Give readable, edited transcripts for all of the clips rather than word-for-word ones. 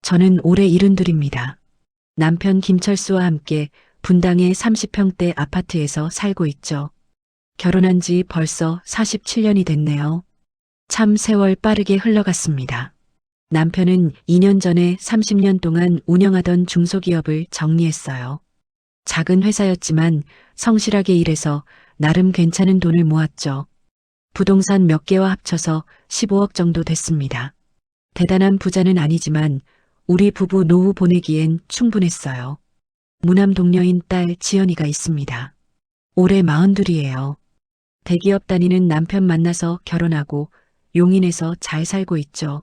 저는 올해 72입니다. 남편 김철수와 함께 분당의 30평대 아파트에서 살고 있죠. 결혼한 지 벌써 47년이 됐네요. 참 세월 빠르게 흘러갔습니다. 남편은 2년 전에 30년 동안 운영하던 중소기업을 정리했어요. 작은 회사였지만 성실하게 일해서 나름 괜찮은 돈을 모았죠. 부동산 몇 개와 합쳐서 15억 정도 됐습니다. 대단한 부자는 아니지만 우리 부부 노후 보내기엔 충분했어요. 무남 동료인 딸 지연이가 있습니다. 올해 42이에요. 대기업 다니는 남편 만나서 결혼하고 용인에서 잘 살고 있죠.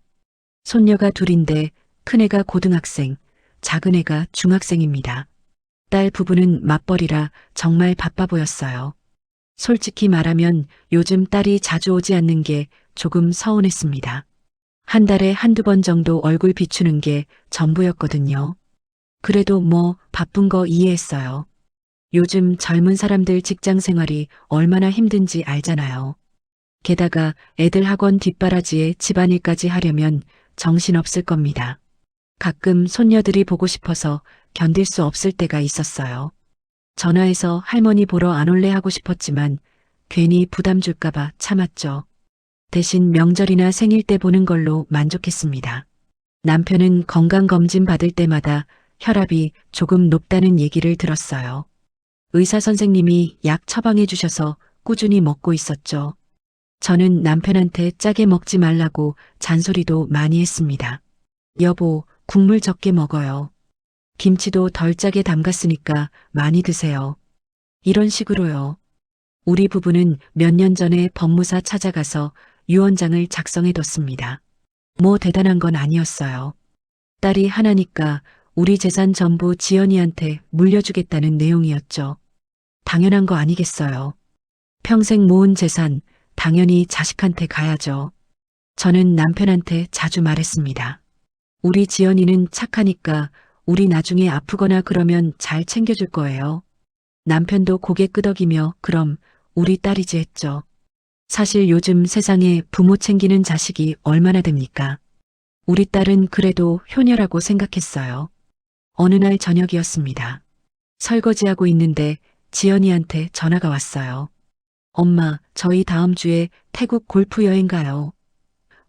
손녀가 둘인데 큰애가 고등학생, 작은애가 중학생입니다. 딸 부부는 맞벌이라 정말 바빠 보였어요. 솔직히 말하면 요즘 딸이 자주 오지 않는 게 조금 서운했습니다. 한 달에 한두 번 정도 얼굴 비추는 게 전부였거든요. 그래도 뭐 바쁜 거 이해했어요. 요즘 젊은 사람들 직장 생활이 얼마나 힘든지 알잖아요. 게다가 애들 학원 뒷바라지에 집안일까지 하려면 정신없을 겁니다. 가끔 손녀들이 보고 싶어서 견딜 수 없을 때가 있었어요. 전화해서 할머니 보러 안 올래 하고 싶었지만 괜히 부담 줄까봐 참았죠. 대신 명절이나 생일 때 보는 걸로 만족했습니다. 남편은 건강검진 받을 때마다 혈압이 조금 높다는 얘기를 들었어요. 의사 선생님이 약 처방해 주셔서 꾸준히 먹고 있었죠. 저는 남편한테 짜게 먹지 말라고 잔소리도 많이 했습니다. 여보, 국물 적게 먹어요. 김치도 덜 짜게 담갔으니까 많이 드세요. 이런 식으로요. 우리 부부는 몇 년 전에 법무사 찾아가서 유언장을 작성해뒀습니다. 뭐 대단한 건 아니었어요. 딸이 하나니까 우리 재산 전부 지연이한테 물려주겠다는 내용이었죠. 당연한 거 아니겠어요. 평생 모은 재산 당연히 자식한테 가야죠. 저는 남편한테 자주 말했습니다. 우리 지연이는 착하니까 우리 나중에 아프거나 그러면 잘 챙겨줄 거예요. 남편도 고개 끄덕이며 그럼 우리 딸이지 했죠. 사실 요즘 세상에 부모 챙기는 자식이 얼마나 됩니까? 우리 딸은 그래도 효녀라고 생각했어요. 어느 날 저녁이었습니다. 설거지하고 있는데 지연이한테 전화가 왔어요. 엄마, 저희 다음 주에 태국 골프 여행 가요.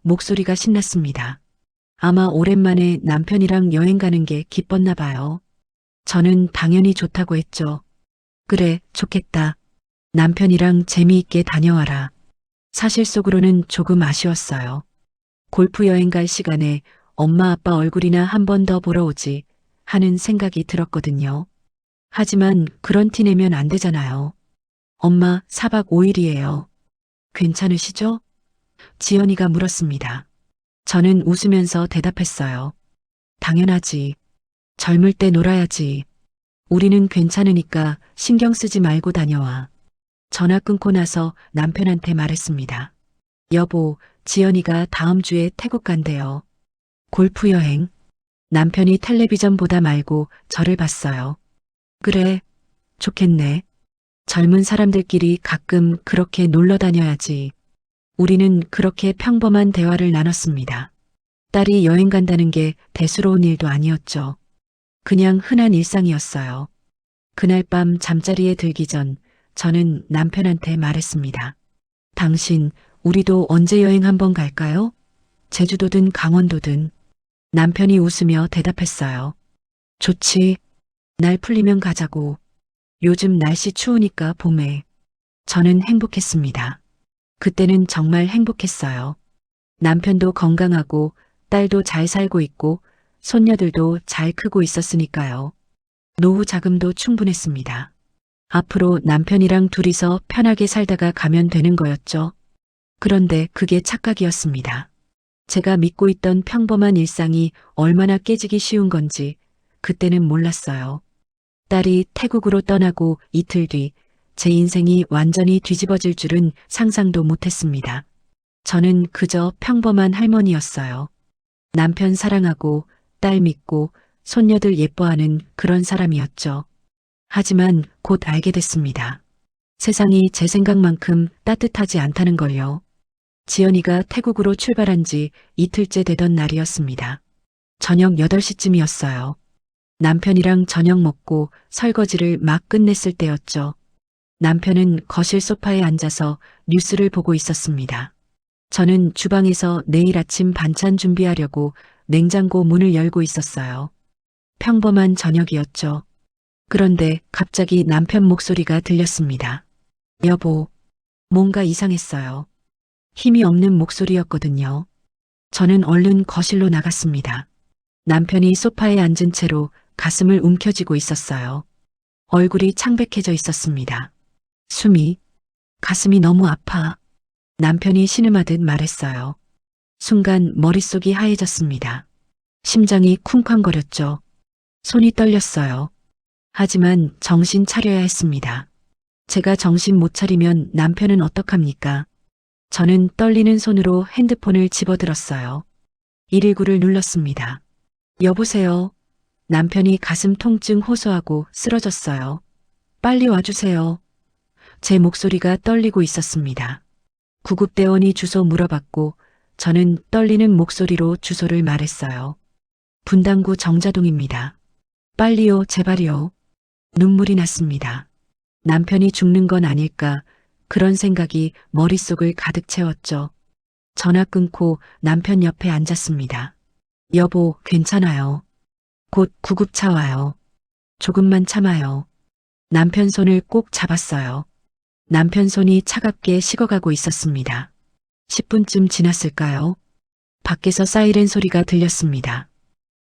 목소리가 신났습니다. 아마 오랜만에 남편이랑 여행 가는 게 기뻤나 봐요. 저는 당연히 좋다고 했죠. 그래, 좋겠다. 남편이랑 재미있게 다녀와라. 사실 속으로는 조금 아쉬웠어요. 골프 여행 갈 시간에 엄마 아빠 얼굴이나 한 번 더 보러 오지 하는 생각이 들었거든요. 하지만 그런 티 내면 안 되잖아요. 엄마 4박 5일이에요. 괜찮으시죠? 지연이가 물었습니다. 저는 웃으면서 대답했어요. 당연하지. 젊을 때 놀아야지. 우리는 괜찮으니까 신경 쓰지 말고 다녀와. 전화 끊고 나서 남편한테 말했습니다. 여보, 지연이가 다음 주에 태국 간대요. 골프 여행. 남편이 텔레비전 보다 말고 저를 봤어요. 그래, 좋겠네. 젊은 사람들끼리 가끔 그렇게 놀러 다녀야지. 우리는 그렇게 평범한 대화를 나눴습니다. 딸이 여행 간다는 게 대수로운 일도 아니었죠. 그냥 흔한 일상이었어요. 그날 밤 잠자리에 들기 전 저는 남편한테 말했습니다. 당신, 우리도 언제 여행 한번 갈까요? 제주도든 강원도든. 남편이 웃으며 대답했어요. 좋지. 날 풀리면 가자고. 요즘 날씨 추우니까 봄에. 저는 행복했습니다. 그때는 정말 행복했어요. 남편도 건강하고 딸도 잘 살고 있고 손녀들도 잘 크고 있었으니까요. 노후 자금도 충분했습니다. 앞으로 남편이랑 둘이서 편하게 살다가 가면 되는 거였죠. 그런데 그게 착각이었습니다. 제가 믿고 있던 평범한 일상이 얼마나 깨지기 쉬운 건지 그때는 몰랐어요. 딸이 태국으로 떠나고 이틀 뒤 제 인생이 완전히 뒤집어질 줄은 상상도 못했습니다. 저는 그저 평범한 할머니였어요. 남편 사랑하고 딸 믿고 손녀들 예뻐하는 그런 사람이었죠. 하지만 곧 알게 됐습니다. 세상이 제 생각만큼 따뜻하지 않다는 걸요. 지연이가 태국으로 출발한 지 이틀째 되던 날이었습니다. 저녁 8시쯤이었어요. 남편이랑 저녁 먹고 설거지를 막 끝냈을 때였죠. 남편은 거실 소파에 앉아서 뉴스를 보고 있었습니다. 저는 주방에서 내일 아침 반찬 준비하려고 냉장고 문을 열고 있었어요. 평범한 저녁이었죠. 그런데 갑자기 남편 목소리가 들렸습니다. 여보, 뭔가 이상했어요. 힘이 없는 목소리였거든요. 저는 얼른 거실로 나갔습니다. 남편이 소파에 앉은 채로 가슴을 움켜쥐고 있었어요. 얼굴이 창백해져 있었습니다. 가슴이 너무 아파. 남편이 신음하듯 말했어요. 순간 머릿속이 하얘졌습니다. 심장이 쿵쾅거렸죠. 손이 떨렸어요. 하지만 정신 차려야 했습니다. 제가 정신 못 차리면 남편은 어떡합니까? 저는 떨리는 손으로 핸드폰을 집어들었어요. 119를 눌렀습니다. 여보세요. 남편이 가슴 통증 호소하고 쓰러졌어요. 빨리 와주세요. 제 목소리가 떨리고 있었습니다. 구급대원이 주소 물어봤고 저는 떨리는 목소리로 주소를 말했어요. 분당구 정자동입니다. 빨리요, 제발요. 눈물이 났습니다. 남편이 죽는 건 아닐까 그런 생각이 머릿속을 가득 채웠죠. 전화 끊고 남편 옆에 앉았습니다. 여보, 괜찮아요. 곧 구급차 와요. 조금만 참아요. 남편 손을 꼭 잡았어요. 남편 손이 차갑게 식어가고 있었습니다. 10분쯤 지났을까요? 밖에서 사이렌 소리가 들렸습니다.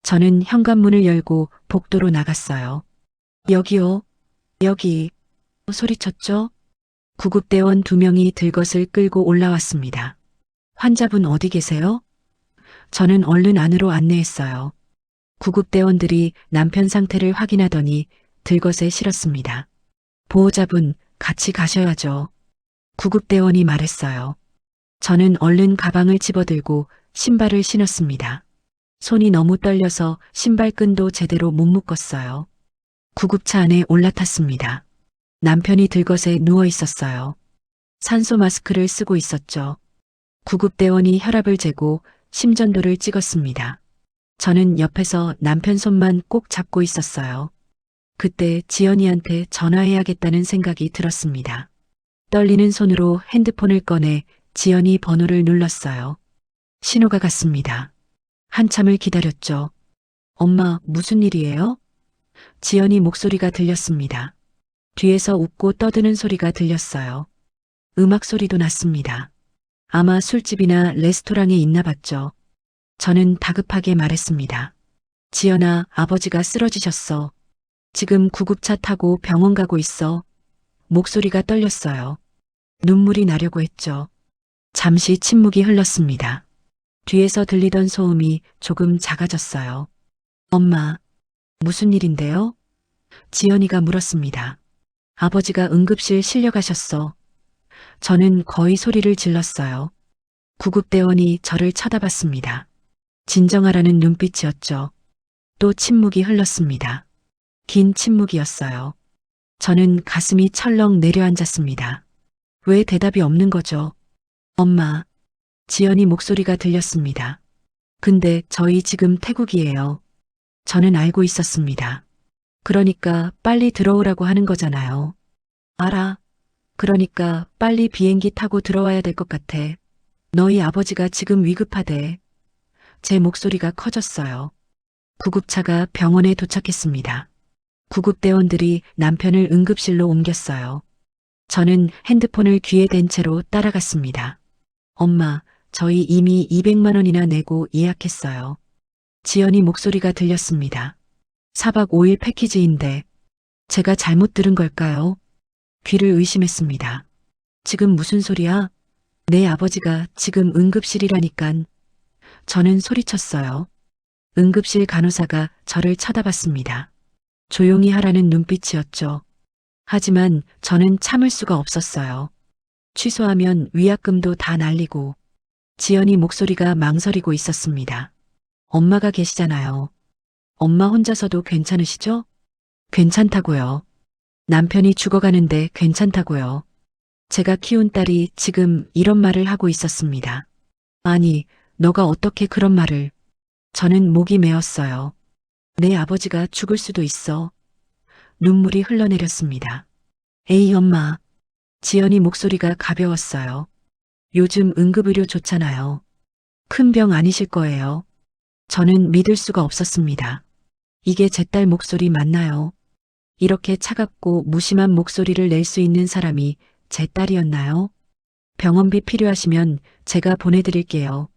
저는 현관문을 열고 복도로 나갔어요. 여기요. 여기. 소리쳤죠? 구급대원 2명이 들것을 끌고 올라왔습니다. 환자분 어디 계세요? 저는 얼른 안으로 안내했어요. 구급대원들이 남편 상태를 확인하더니 들것에 실었습니다. 보호자분, 같이 가셔야죠. 구급대원이 말했어요. 저는 얼른 가방을 집어들고 신발을 신었습니다. 손이 너무 떨려서 신발끈도 제대로 못 묶었어요. 구급차 안에 올라탔습니다. 남편이 들것에 누워 있었어요. 산소 마스크를 쓰고 있었죠. 구급대원이 혈압을 재고 심전도를 찍었습니다. 저는 옆에서 남편 손만 꼭 잡고 있었어요. 그때 지연이한테 전화해야겠다는 생각이 들었습니다. 떨리는 손으로 핸드폰을 꺼내 지연이 번호를 눌렀어요. 신호가 갔습니다. 한참을 기다렸죠. 엄마, 무슨 일이에요? 지연이 목소리가 들렸습니다. 뒤에서 웃고 떠드는 소리가 들렸어요. 음악 소리도 났습니다. 아마 술집이나 레스토랑에 있나 봤죠. 저는 다급하게 말했습니다. 지연아, 아버지가 쓰러지셨어. 지금 구급차 타고 병원 가고 있어. 목소리가 떨렸어요. 눈물이 나려고 했죠. 잠시 침묵이 흘렀습니다. 뒤에서 들리던 소음이 조금 작아졌어요. 엄마, 무슨 일인데요? 지연이가 물었습니다. 아버지가 응급실 실려가셨어. 저는 거의 소리를 질렀어요. 구급대원이 저를 쳐다봤습니다. 진정하라는 눈빛이었죠. 또 침묵이 흘렀습니다. 긴 침묵이었어요. 저는 가슴이 철렁 내려앉았습니다. 왜 대답이 없는 거죠? 엄마, 지연이 목소리가 들렸습니다. 근데 저희 지금 태국이에요. 저는 알고 있었습니다. 그러니까 빨리 들어오라고 하는 거잖아요. 알아. 그러니까 빨리 비행기 타고 들어와야 될 것 같아. 너희 아버지가 지금 위급하대. 제 목소리가 커졌어요. 구급차가 병원에 도착했습니다. 구급대원들이 남편을 응급실로 옮겼어요. 저는 핸드폰을 귀에 댄 채로 따라갔습니다. 엄마, 저희 이미 200만 원이나 내고 예약했어요. 지연이 목소리가 들렸습니다. 4박 5일 패키지인데 제가 잘못 들은 걸까요? 귀를 의심했습니다. 지금 무슨 소리야? 내 아버지가 지금 응급실이라니깐. 저는 소리쳤어요. 응급실 간호사가 저를 쳐다봤습니다. 조용히 하라는 눈빛이었죠. 하지만 저는 참을 수가 없었어요. 취소하면 위약금도 다 날리고. 지연이 목소리가 망설이고 있었습니다. 엄마가 계시잖아요. 엄마 혼자서도 괜찮으시죠? 괜찮다고요. 남편이 죽어가는데 괜찮다고요. 제가 키운 딸이 지금 이런 말을 하고 있었습니다. 아니, 너가 어떻게 그런 말을. 저는 목이 메었어요. 내 아버지가 죽을 수도 있어. 눈물이 흘러내렸습니다. 에이, 엄마. 지연이 목소리가 가벼웠어요. 요즘 응급의료 좋잖아요. 큰 병 아니실 거예요. 저는 믿을 수가 없었습니다. 이게 제 딸 목소리 맞나요? 이렇게 차갑고 무심한 목소리를 낼 수 있는 사람이 제 딸이었나요? 병원비 필요하시면 제가 보내드릴게요.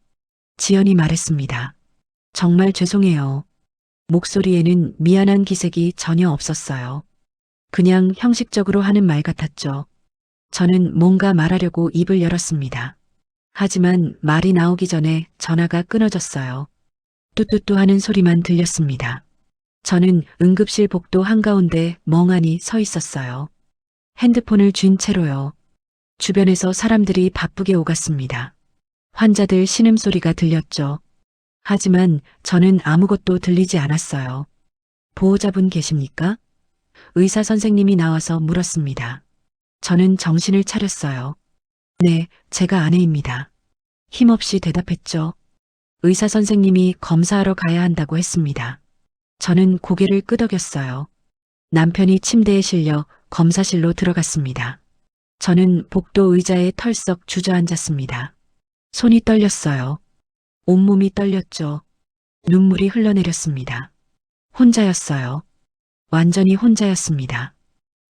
지연이 말했습니다. 정말 죄송해요. 목소리에는 미안한 기색이 전혀 없었어요. 그냥 형식적으로 하는 말 같았죠. 저는 뭔가 말하려고 입을 열었습니다. 하지만 말이 나오기 전에 전화가 끊어졌어요. 뚜뚜뚜 하는 소리만 들렸습니다. 저는 응급실 복도 한가운데 멍하니 서 있었어요. 핸드폰을 쥔 채로요. 주변에서 사람들이 바쁘게 오갔습니다. 환자들 신음소리가 들렸죠. 하지만 저는 아무것도 들리지 않았어요. 보호자분 계십니까? 의사 선생님이 나와서 물었습니다. 저는 정신을 차렸어요. 네, 제가 아내입니다. 힘없이 대답했죠. 의사 선생님이 검사하러 가야 한다고 했습니다. 저는 고개를 끄덕였어요. 남편이 침대에 실려 검사실로 들어갔습니다. 저는 복도 의자에 털썩 주저앉았습니다. 손이 떨렸어요. 온몸이 떨렸죠. 눈물이 흘러내렸습니다. 혼자였어요. 완전히 혼자였습니다.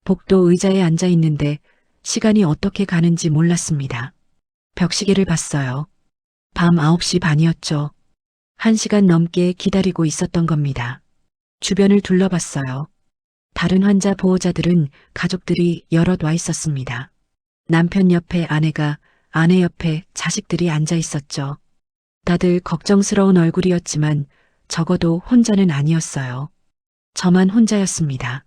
복도 의자에 앉아 있는데 시간이 어떻게 가는지 몰랐습니다. 벽시계를 봤어요. 밤 9시 반이었죠. 1시간 넘게 기다리고 있었던 겁니다. 주변을 둘러봤어요. 다른 환자 보호자들은 가족들이 여럿 와 있었습니다. 남편 옆에 아내가, 아내 옆에 자식들이 앉아 있었죠. 다들 걱정스러운 얼굴이었지만 적어도 혼자는 아니었어요. 저만 혼자였습니다.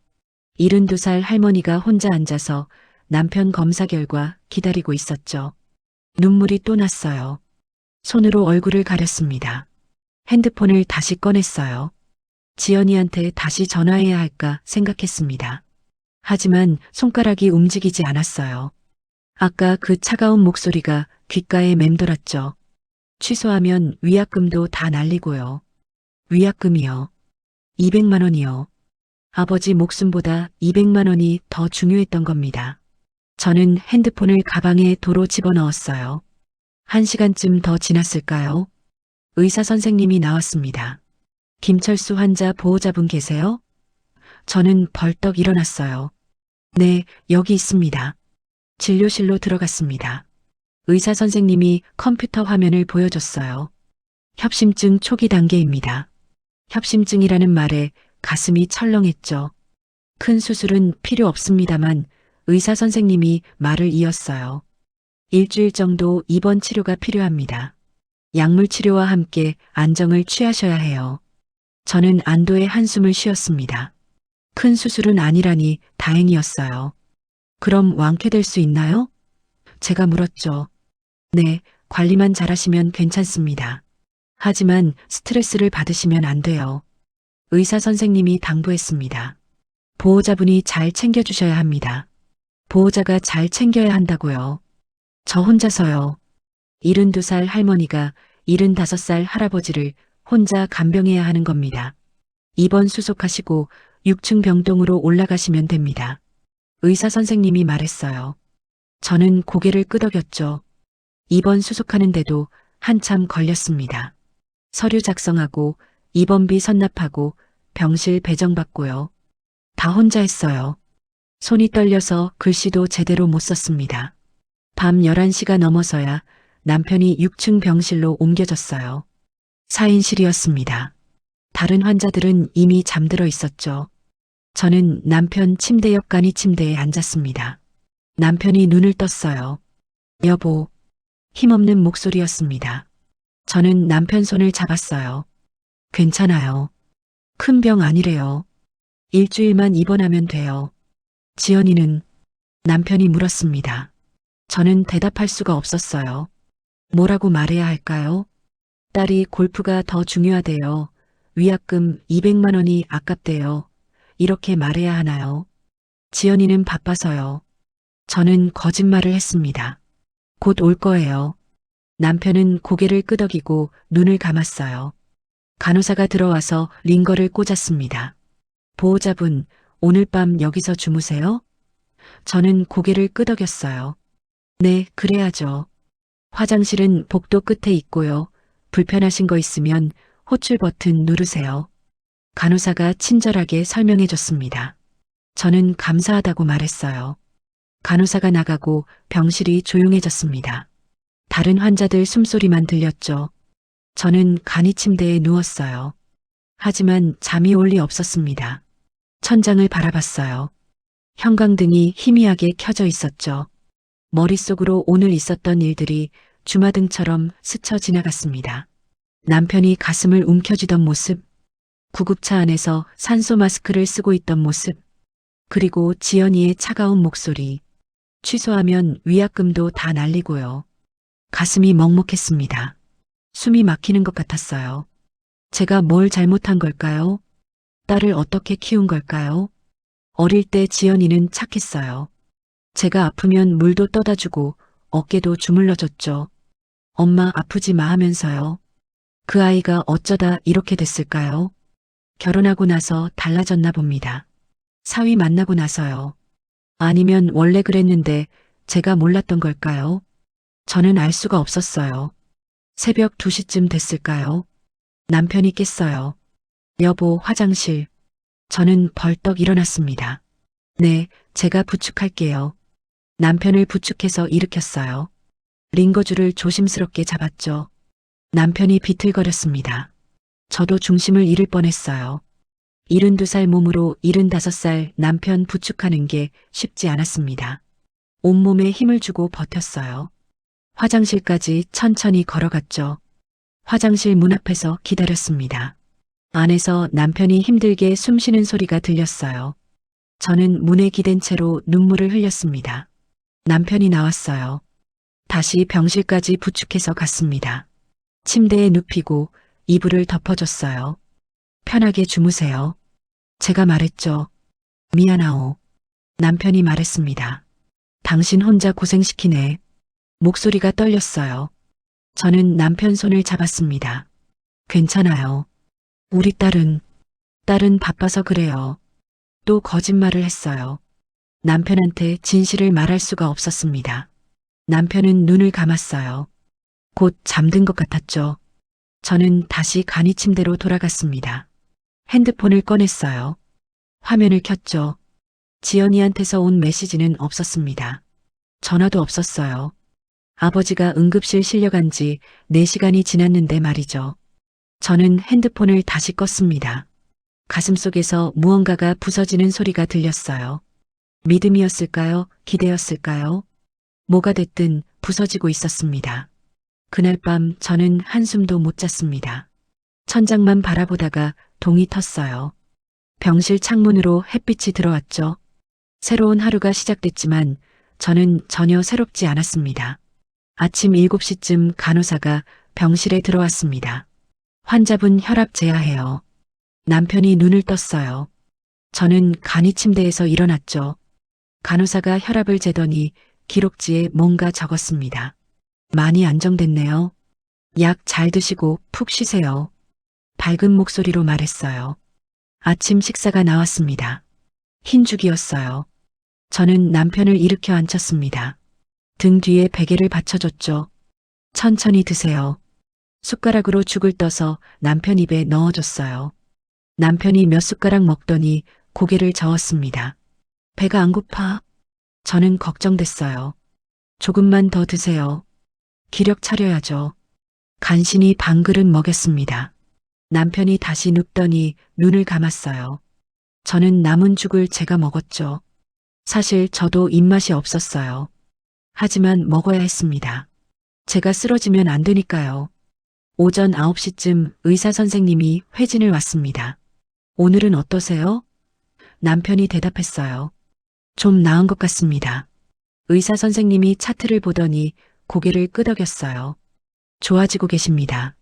72살 할머니가 혼자 앉아서 남편 검사 결과 기다리고 있었죠. 눈물이 또 났어요. 손으로 얼굴을 가렸습니다. 핸드폰을 다시 꺼냈어요. 지연이한테 다시 전화해야 할까 생각했습니다. 하지만 손가락이 움직이지 않았어요. 아까 그 차가운 목소리가 귓가에 맴돌았죠. 취소하면 위약금도 다 날리고요. 위약금이요. 200만 원이요. 아버지 목숨보다 200만 원이 더 중요했던 겁니다. 저는 핸드폰을 가방에 도로 집어넣었어요. 1시간쯤 더 지났을까요? 의사 선생님이 나왔습니다. 김철수 환자 보호자분 계세요? 저는 벌떡 일어났어요. 네, 여기 있습니다. 진료실로 들어갔습니다. 의사 선생님이 컴퓨터 화면을 보여줬어요. 협심증 초기 단계입니다. 협심증이라는 말에 가슴이 철렁했죠. 큰 수술은 필요 없습니다만 의사 선생님이 말을 이었어요. 일주일 정도 입원 치료가 필요합니다. 약물 치료와 함께 안정을 취하셔야 해요. 저는 안도의 한숨을 쉬었습니다. 큰 수술은 아니라니 다행이었어요. 그럼 완쾌될 수 있나요? 제가 물었죠. 네, 관리만 잘하시면 괜찮습니다. 하지만 스트레스를 받으시면 안 돼요. 의사 선생님이 당부했습니다. 보호자분이 잘 챙겨주셔야 합니다. 보호자가 잘 챙겨야 한다고요. 저 혼자서요. 72살 할머니가 75살 할아버지를 혼자 간병해야 하는 겁니다. 입원 수속하시고 6층 병동으로 올라가시면 됩니다. 의사 선생님이 말했어요. 저는 고개를 끄덕였죠. 입원 수속하는데도 한참 걸렸습니다. 서류 작성하고 입원비 선납하고 병실 배정받고요. 다 혼자 했어요. 손이 떨려서 글씨도 제대로 못 썼습니다. 밤 11시가 넘어서야 남편이 6층 병실로 옮겨졌어요. 4인실이었습니다. 다른 환자들은 이미 잠들어 있었죠. 저는 남편 침대 옆 간이 침대에 앉았습니다. 남편이 눈을 떴어요. 여보, 힘없는 목소리였습니다. 저는 남편 손을 잡았어요. 괜찮아요. 큰 병 아니래요. 일주일만 입원하면 돼요. 지연이는? 남편이 물었습니다. 저는 대답할 수가 없었어요. 뭐라고 말해야 할까요? 딸이 골프가 더 중요하대요. 위약금 200만 원이 아깝대요. 이렇게 말해야 하나요? 지연이는 바빠서요. 저는 거짓말을 했습니다. 곧 올 거예요. 남편은 고개를 끄덕이고 눈을 감았어요. 간호사가 들어와서 링거를 꽂았습니다. 보호자분, 오늘 밤 여기서 주무세요? 저는 고개를 끄덕였어요. 네, 그래야죠. 화장실은 복도 끝에 있고요. 불편하신 거 있으면 호출 버튼 누르세요. 간호사가 친절하게 설명해 줬습니다. 저는 감사하다고 말했어요. 간호사가 나가고 병실이 조용해졌습니다. 다른 환자들 숨소리만 들렸죠. 저는 간이 침대에 누웠어요. 하지만 잠이 올 리 없었습니다. 천장을 바라봤어요. 형광등이 희미하게 켜져 있었죠. 머릿속으로 오늘 있었던 일들이 주마등처럼 스쳐 지나갔습니다. 남편이 가슴을 움켜쥐던 모습, 구급차 안에서 산소 마스크를 쓰고 있던 모습, 그리고 지연이의 차가운 목소리. 취소하면 위약금도 다 날리고요. 가슴이 먹먹했습니다. 숨이 막히는 것 같았어요. 제가 뭘 잘못한 걸까요? 딸을 어떻게 키운 걸까요? 어릴 때 지연이는 착했어요. 제가 아프면 물도 떠다 주고 어깨도 주물러줬죠. 엄마 아프지 마 하면서요. 그 아이가 어쩌다 이렇게 됐을까요? 결혼하고 나서 달라졌나 봅니다. 사위 만나고 나서요. 아니면 원래 그랬는데 제가 몰랐던 걸까요? 저는 알 수가 없었어요. 새벽 2시쯤 됐을까요? 남편이 깼어요. 여보, 화장실. 저는 벌떡 일어났습니다. 네, 제가 부축할게요. 남편을 부축해서 일으켰어요. 링거줄을 조심스럽게 잡았죠. 남편이 비틀거렸습니다. 저도 중심을 잃을 뻔했어요. 72살 몸으로 75살 남편 부축하는 게 쉽지 않았습니다. 온몸에 힘을 주고 버텼어요. 화장실까지 천천히 걸어갔죠. 화장실 문 앞에서 기다렸습니다. 안에서 남편이 힘들게 숨쉬는 소리가 들렸어요. 저는 문에 기댄 채로 눈물을 흘렸습니다. 남편이 나왔어요. 다시 병실까지 부축해서 갔습니다. 침대에 눕히고 이불을 덮어줬어요. 편하게 주무세요. 제가 말했죠. 미안하오. 남편이 말했습니다. 당신 혼자 고생시키네. 목소리가 떨렸어요. 저는 남편 손을 잡았습니다. 괜찮아요. 우리 딸은 바빠서 그래요. 또 거짓말을 했어요. 남편한테 진실을 말할 수가 없었습니다. 남편은 눈을 감았어요. 곧 잠든 것 같았죠. 저는 다시 간이 침대로 돌아갔습니다. 핸드폰을 꺼냈어요. 화면을 켰죠. 지연이한테서 온 메시지는 없었습니다. 전화도 없었어요. 아버지가 응급실 실려간 지 4시간이 지났는데 말이죠. 저는 핸드폰을 다시 껐습니다. 가슴속에서 무언가가 부서지는 소리가 들렸어요. 믿음이었을까요? 기대였을까요? 뭐가 됐든 부서지고 있었습니다. 그날 밤 저는 한숨도 못 잤습니다. 천장만 바라보다가 동이 텄어요. 병실 창문으로 햇빛이 들어왔죠. 새로운 하루가 시작됐지만 저는 전혀 새롭지 않았습니다. 아침 7시쯤 간호사가 병실에 들어왔습니다. 환자분 혈압 재야해요. 남편이 눈을 떴어요. 저는 간이 침대에서 일어났죠. 간호사가 혈압을 재더니 기록지에 뭔가 적었습니다. 많이 안정됐네요. 약 잘 드시고 푹 쉬세요. 밝은 목소리로 말했어요. 아침 식사가 나왔습니다. 흰죽이었어요. 저는 남편을 일으켜 앉혔습니다. 등 뒤에 베개를 받쳐줬죠. 천천히 드세요. 숟가락으로 죽을 떠서 남편 입에 넣어줬어요. 남편이 몇 숟가락 먹더니 고개를 저었습니다. 배가 안 고파? 저는 걱정됐어요. 조금만 더 드세요. 기력 차려야죠. 간신히 반 그릇 먹였습니다. 남편이 다시 눕더니 눈을 감았어요. 저는 남은 죽을 제가 먹었죠. 사실 저도 입맛이 없었어요. 하지만 먹어야 했습니다. 제가 쓰러지면 안 되니까요. 오전 9시쯤 의사 선생님이 회진을 왔습니다. 오늘은 어떠세요? 남편이 대답했어요. 좀 나은 것 같습니다. 의사 선생님이 차트를 보더니 고개를 끄덕였어요. 좋아지고 계십니다.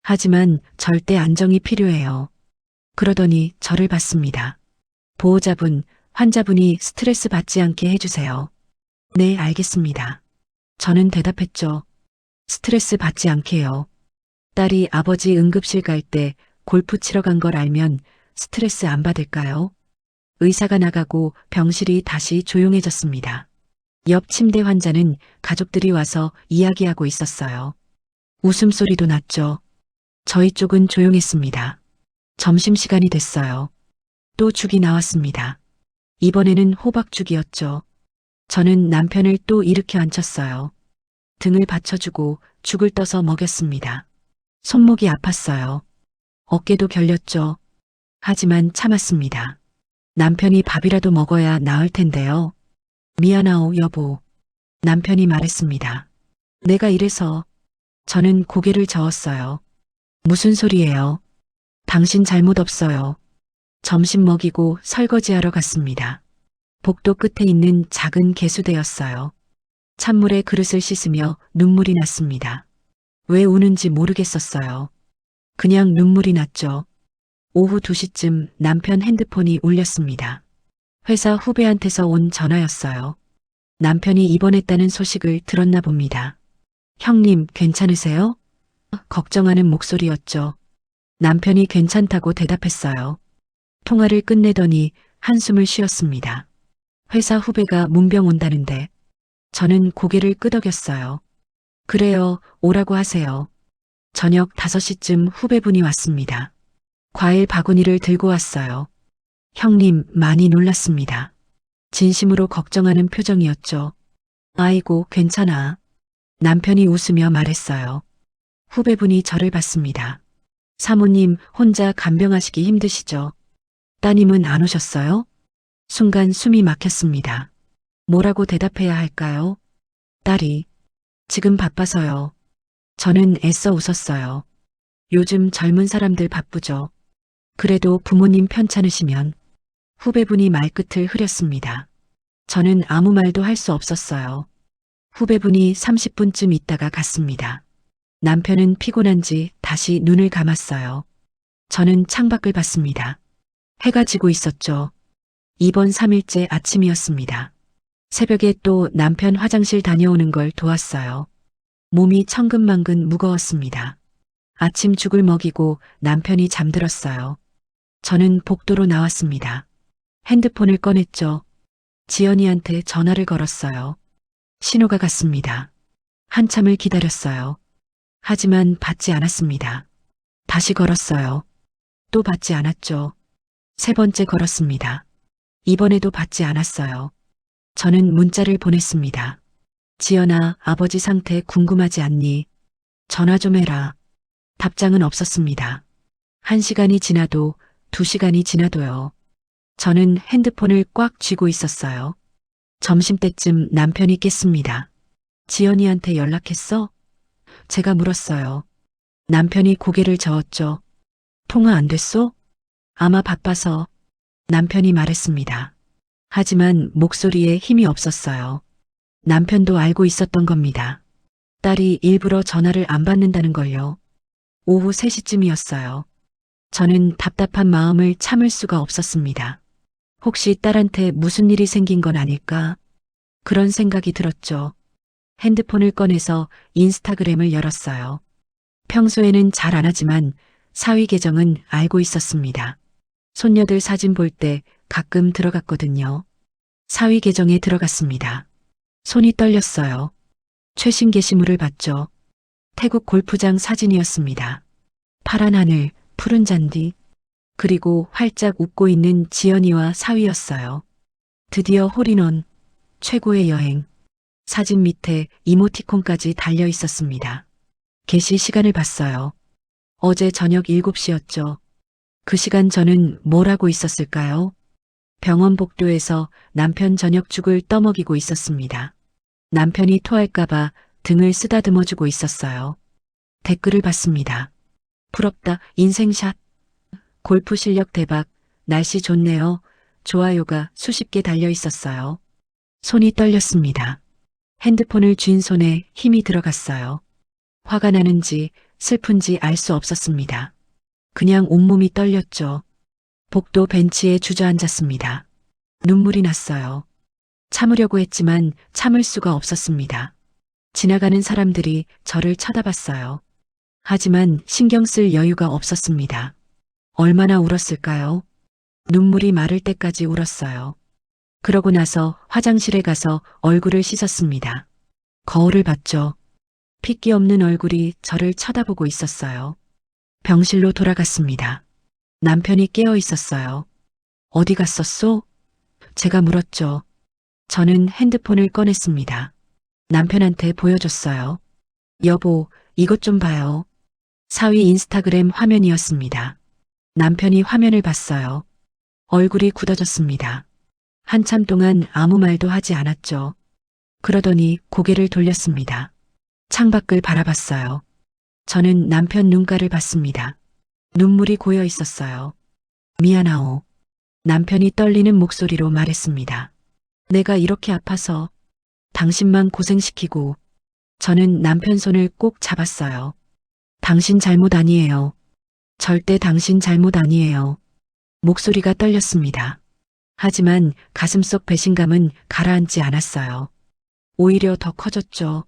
하지만 절대 안정이 필요해요. 그러더니 저를 봤습니다. 보호자분, 환자분이 스트레스 받지 않게 해주세요. 네, 알겠습니다. 저는 대답했죠. 스트레스 받지 않게요. 딸이 아버지 응급실 갈 때 골프 치러 간 걸 알면 스트레스 안 받을까요? 의사가 나가고 병실이 다시 조용해졌습니다. 옆 침대 환자는 가족들이 와서 이야기하고 있었어요. 웃음소리도 났죠. 저희 쪽은 조용했습니다. 점심시간이 됐어요. 또 죽이 나왔습니다. 이번에는 호박죽이었죠. 저는 남편을 또 일으켜 앉혔어요. 등을 받쳐주고 죽을 떠서 먹였습니다. 손목이 아팠어요. 어깨도 결렸죠. 하지만 참았습니다. 남편이 밥이라도 먹어야 나을 텐데요. 미안하오, 여보. 남편이 말했습니다. 내가 이래서. 저는 고개를 저었어요. 무슨 소리예요? 당신 잘못 없어요. 점심 먹이고 설거지하러 갔습니다. 복도 끝에 있는 작은 개수대였어요. 찬물에 그릇을 씻으며 눈물이 났습니다. 왜 우는지 모르겠었어요. 그냥 눈물이 났죠. 오후 2시쯤 남편 핸드폰이 울렸습니다. 회사 후배한테서 온 전화였어요. 남편이 입원했다는 소식을 들었나 봅니다. 형님, 괜찮으세요? 걱정하는 목소리였죠. 남편이 괜찮다고 대답했어요. 통화를 끝내더니 한숨을 쉬었습니다. 회사 후배가 문병 온다는데 저는 고개를 끄덕였어요. 그래요, 오라고 하세요. 저녁 5시쯤 후배분이 왔습니다. 과일 바구니를 들고 왔어요. 형님, 많이 놀랐습니다. 진심으로 걱정하는 표정이었죠. 아이고, 괜찮아. 남편이 웃으며 말했어요. 후배분이 저를 봤습니다. 사모님, 혼자 간병하시기 힘드시죠? 따님은 안 오셨어요? 순간 숨이 막혔습니다. 뭐라고 대답해야 할까요? 딸이, 지금 바빠서요. 저는 애써 웃었어요. 요즘 젊은 사람들 바쁘죠. 그래도 부모님 편찮으시면. 후배분이 말끝을 흐렸습니다. 저는 아무 말도 할 수 없었어요. 후배분이 30분쯤 있다가 갔습니다. 남편은 피곤한지 다시 눈을 감았어요. 저는 창밖을 봤습니다. 해가 지고 있었죠. 이번 3일째 아침이었습니다. 새벽에 또 남편 화장실 다녀오는 걸 도왔어요. 몸이 천근만근 무거웠습니다. 아침 죽을 먹이고 남편이 잠들었어요. 저는 복도로 나왔습니다. 핸드폰을 꺼냈죠. 지연이한테 전화를 걸었어요. 신호가 갔습니다. 한참을 기다렸어요. 하지만 받지 않았습니다. 다시 걸었어요. 또 받지 않았죠. 3번째 걸었습니다. 이번에도 받지 않았어요. 저는 문자를 보냈습니다. 지연아, 아버지 상태 궁금하지 않니? 전화 좀 해라. 답장은 없었습니다. 1시간이 지나도 2시간이 지나도요. 저는 핸드폰을 꽉 쥐고 있었어요. 점심때쯤 남편이 깼습니다. 지연이한테 연락했어? 제가 물었어요. 남편이 고개를 저었죠. 통화 안 됐어? 아마 바빠서. 남편이 말했습니다. 하지만 목소리에 힘이 없었어요. 남편도 알고 있었던 겁니다. 딸이 일부러 전화를 안 받는다는 걸요. 오후 3시쯤이었어요. 저는 답답한 마음을 참을 수가 없었습니다. 혹시 딸한테 무슨 일이 생긴 건 아닐까? 그런 생각이 들었죠. 핸드폰을 꺼내서 인스타그램을 열었어요. 평소에는 잘 안 하지만 사위 계정은 알고 있었습니다. 손녀들 사진 볼 때 가끔 들어갔거든요. 사위 계정에 들어갔습니다. 손이 떨렸어요. 최신 게시물을 봤죠. 태국 골프장 사진이었습니다. 파란 하늘, 푸른 잔디, 그리고 활짝 웃고 있는 지연이와 사위였어요. 드디어 홀인원, 최고의 여행. 사진 밑에 이모티콘까지 달려 있었습니다. 게시 시간을 봤어요. 어제 저녁 7시였죠. 그 시간 저는 뭘 하고 있었을까요? 병원 복도에서 남편 저녁죽을 떠먹이고 있었습니다. 남편이 토할까봐 등을 쓰다듬어주고 있었어요. 댓글을 봤습니다. 부럽다, 인생샷. 골프 실력 대박, 날씨 좋네요. 좋아요가 수십 개 달려 있었어요. 손이 떨렸습니다. 핸드폰을 쥔 손에 힘이 들어갔어요. 화가 나는지 슬픈지 알 수 없었습니다. 그냥 온몸이 떨렸죠. 복도 벤치에 주저앉았습니다. 눈물이 났어요. 참으려고 했지만 참을 수가 없었습니다. 지나가는 사람들이 저를 쳐다봤어요. 하지만 신경 쓸 여유가 없었습니다. 얼마나 울었을까요? 눈물이 마를 때까지 울었어요. 그러고 나서 화장실에 가서 얼굴을 씻었습니다. 거울을 봤죠. 핏기 없는 얼굴이 저를 쳐다보고 있었어요. 병실로 돌아갔습니다. 남편이 깨어 있었어요. 어디 갔었소? 제가 물었죠. 저는 핸드폰을 꺼냈습니다. 남편한테 보여줬어요. 여보, 이것 좀 봐요. 사위 인스타그램 화면이었습니다. 남편이 화면을 봤어요. 얼굴이 굳어졌습니다. 한참 동안 아무 말도 하지 않았죠. 그러더니 고개를 돌렸습니다. 창밖을 바라봤어요. 저는 남편 눈가를 봤습니다. 눈물이 고여 있었어요. 미안하오. 남편이 떨리는 목소리로 말했습니다. 내가 이렇게 아파서 당신만 고생시키고. 저는 남편 손을 꼭 잡았어요. 당신 잘못 아니에요. 절대 당신 잘못 아니에요. 목소리가 떨렸습니다. 하지만 가슴속 배신감은 가라앉지 않았어요. 오히려 더 커졌죠.